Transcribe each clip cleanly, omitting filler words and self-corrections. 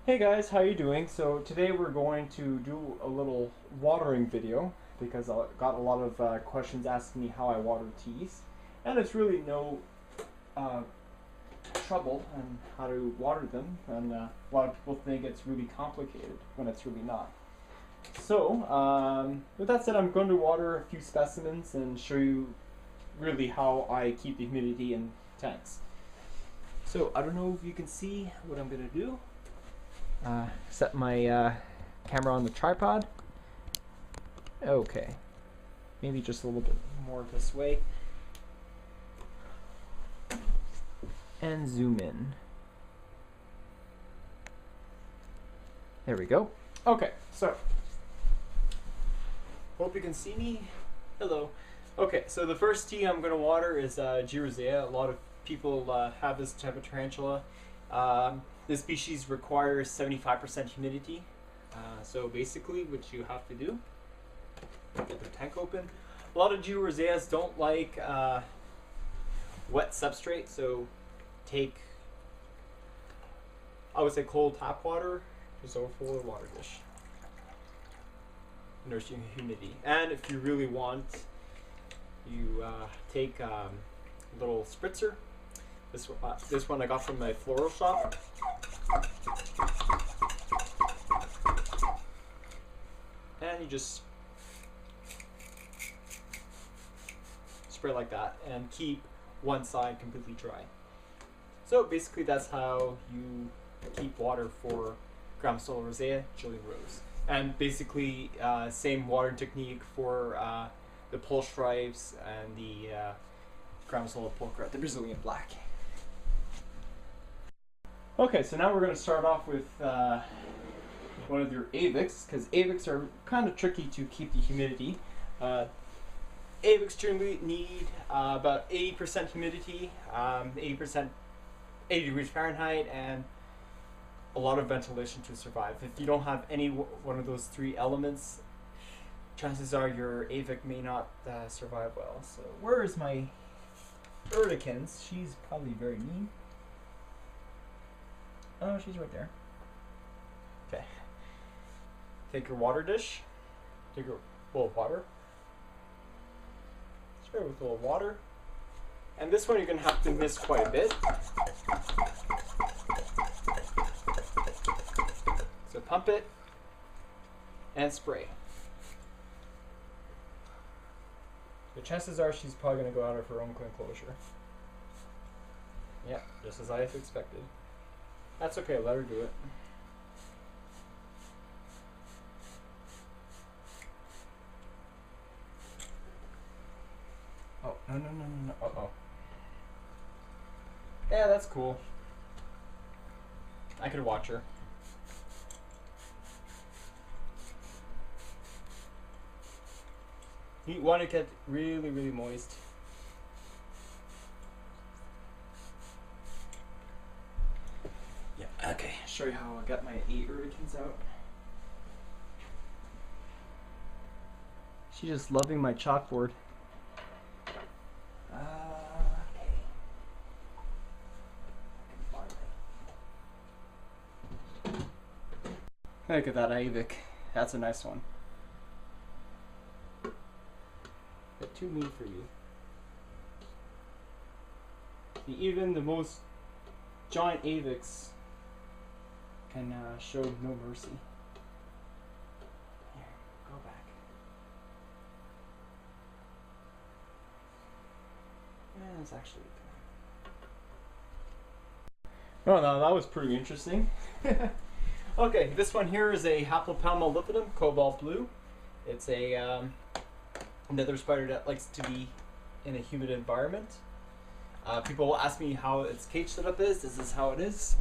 Hey guys, how you doing? So today we're going to do a little watering video because I got a lot of questions asking me how I water teas, and it's really no uh, trouble on how to water them, and a lot of people think it's really complicated when it's really not. So with that said, I'm going to water a few specimens and show you really how I keep the humidity in tanks. So I don't know if you can see what I'm going to do. Set my camera on the tripod. Okay, maybe just a little bit more this way. And zoom in. There we go. Okay, so hope you can see me. Hello. Okay, so the first tea I'm going to water is g.rosea. A lot of people have this type of tarantula. This species requires 75% humidity. So basically what you have to do, get the tank open. A lot of g.roseas don't like wet substrate, so take, I would say, cold tap water, just overflow the water dish. Nurse your humidity. And if you really want, you take a little spritzer. This one I got from my floral shop. And you just spray like that and keep one side completely dry. So basically that's how you keep water for g.rosea, Chilean rose. And basically same watering technique for the pole stripes and the g.rosea polka, the Brazilian black. Okay, so now we're going to start off with one of your Ivics, because Ivics are kind of tricky to keep the humidity. Ivics generally need about 80% humidity, 80 degrees Fahrenheit, and a lot of ventilation to survive. If you don't have any one of those three elements, chances are your Ivic may not survive well. So where is my Erdikins? She's probably very mean. Oh, she's right there. Okay. Take your water dish. Take your bowl of water. Spray it with a little water. And this one you're going to have to mist quite a bit. So pump it and spray. The chances are she's probably going to go out of her own enclosure. Yeah, just as I have expected. That's okay, let her do it. Oh, no. Uh-oh. Yeah, that's cool. I could watch her. You want to get really, really moist. Yeah, okay. Show you how I got my 8 Erdikins out. She's just loving my chalkboard. Okay. Look at that Ivic. That's a nice one. But too mean for you. See, even the most giant Ivics can show no mercy. Here, go back. Yeah, it's actually. Oh, no, that was pretty interesting. Okay, this one here is a Haplopelma mollifidim, Cobalt Blue. It's a nether spider that likes to be in a humid environment. People will ask me how its cage setup is. This is how it is.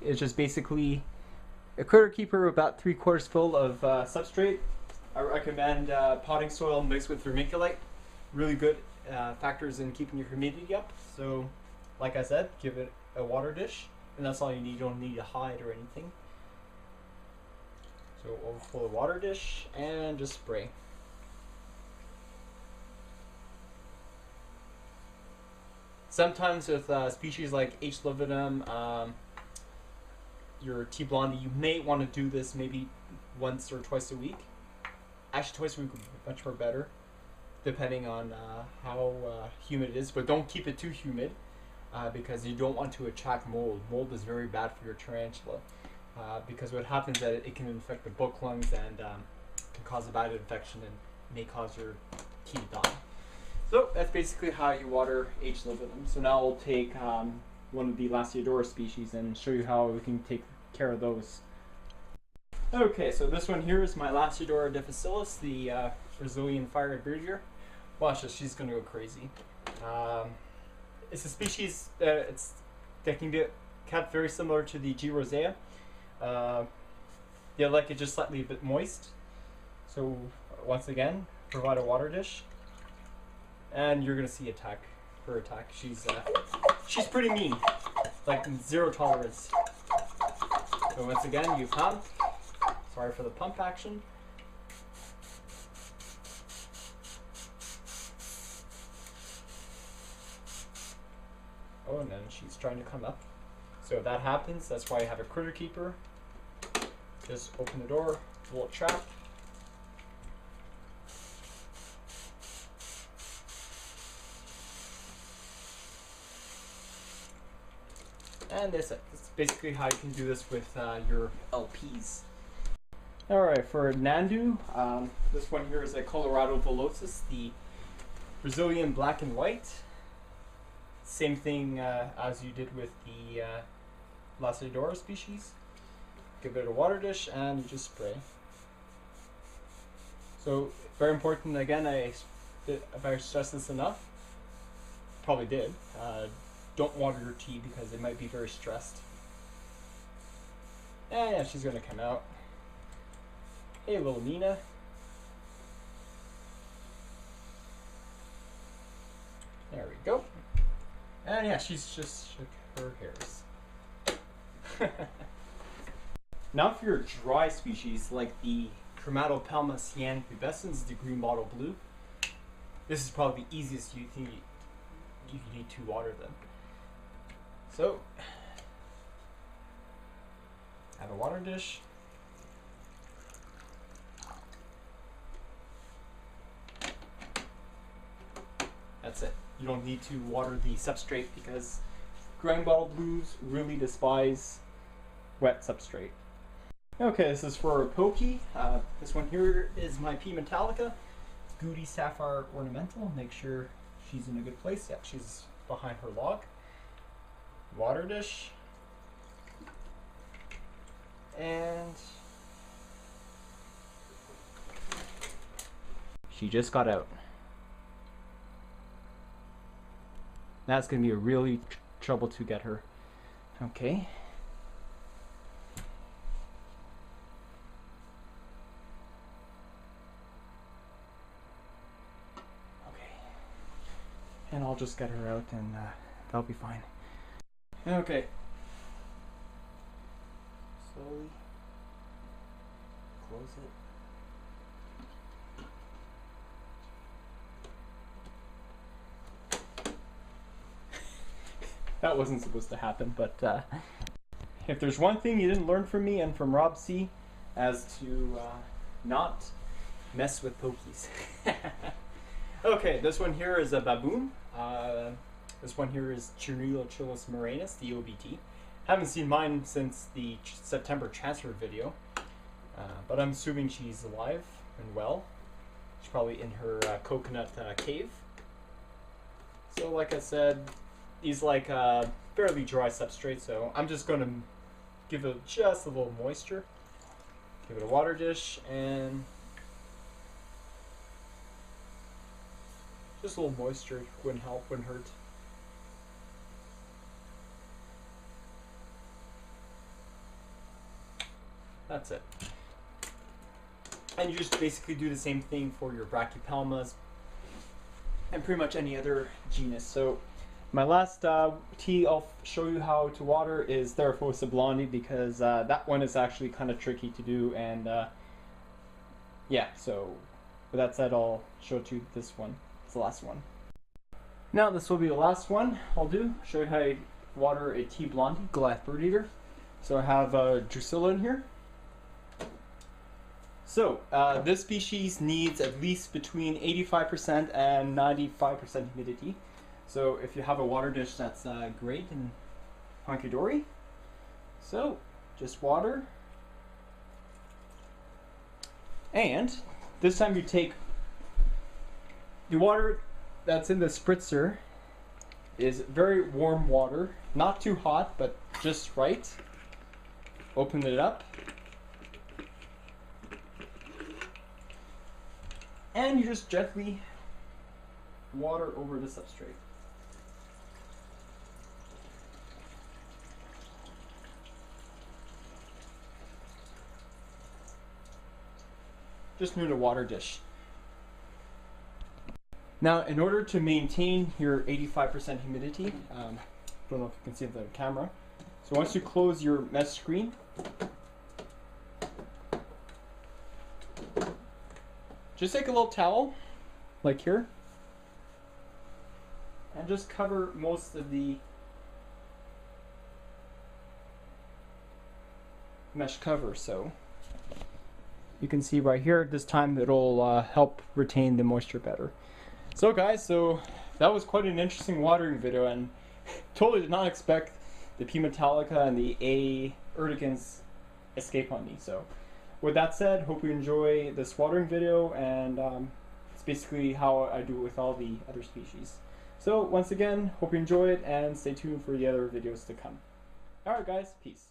It's just basically a critter keeper about 3/4 full of substrate. I recommend potting soil mixed with vermiculite. Really good factors in keeping your humidity up. So, like I said, give it a water dish, and that's all you need. You don't need a hide or anything. So overflow the water dish and just spray. Sometimes with species like H. lividum, your T. blondie, you may want to do this maybe once or twice a week. Actually, twice a week would be much more better, depending on how humid it is. But don't keep it too humid because you don't want to attract mold. Mold is very bad for your tarantula because what happens is that it can infect the book lungs and can cause a bad infection and may cause your tea to die. So that's basically how you water H. lividum. So now I'll take one of the Lasiodora species and show you how we can take care of those. Okay, so this one here is my l.difficilis, the Brazilian fire-red beardeer. Watch this, she's gonna go crazy. It's a species that can be kept very similar to the g.rosea. They like it just slightly a bit moist. So once again, provide a water dish, and you're gonna see her attack. She's pretty mean, like zero tolerance. So once again, you pump. Sorry for the pump action. Oh, and then she's trying to come up. So if that happens, that's why I have a critter keeper. Just open the door, a little trap. And that's it. That's basically how you can do this with your LPs. Alright, for Nandu, this one here is a Colorado velocis, the Brazilian black and white. Same thing as you did with the Lasiodora species. Give it a water dish and you just spray. So, very important, again, if I stress this enough, probably did. Don't water your tea because it might be very stressed. And yeah, she's gonna come out. Hey, little Nina. There we go. And yeah, she's just shook her hairs. Now for your dry species, like the Chromatopelma cyanopubescens, the green bottle blue, this is probably the easiest you need to water them. So, have a water dish. That's it. You don't need to water the substrate because green bottle blues really despise wet substrate. Okay, this is for a pokey. This one here is my p.metallica, Goody Sapphire Ornamental. Make sure she's in a good place. Yeah, she's behind her log. Water dish. And she just got out. That's going to be a really trouble to get her. Okay. And I'll just get her out and that'll be fine. Okay. Slowly close it. That wasn't supposed to happen, but if there's one thing you didn't learn from me and from Rob C, as to not mess with pokies. Okay, this one here is a Baboon. This one here is Chirnillochilus moranus, the OBT. Haven't seen mine since the September transfer video, but I'm assuming she's alive and well. She's probably in her coconut cave. So like I said, these like fairly dry substrate, so I'm just going to give it just a little moisture. Give it a water dish and just a little moisture wouldn't help, wouldn't hurt. That's it. And you just basically do the same thing for your Brachypelmas and pretty much any other genus. So my last tea I'll show you how to water is Theraphosa blondie because that one is actually kind of tricky to do, and yeah, so with that said, I'll show it to you this one. It's the last one. Now this will be the last one I'll do. Show you how to water a T. blondie, Goliath bird eater. So I have Drusilla in here. So this species needs at least between 85% and 95% humidity. So if you have a water dish, that's great and hunky-dory. So just water. And this time you take the water that's in the spritzer is very warm water, not too hot, but just right. Open it up. And you just gently water over the substrate. Just near the water dish. Now, in order to maintain your 85% humidity, don't know if you can see the camera. So once you close your mesh screen, just take a little towel, like here, and just cover most of the mesh cover. So you can see right here, this time it'll help retain the moisture better. So guys, that was quite an interesting watering video, and totally did not expect the p.metallica and the A. urticans escape on me. So with that said, hope you enjoy this watering video, and it's basically how I do it with all the other species. So once again, hope you enjoy it, and stay tuned for the other videos to come. Alright guys, peace.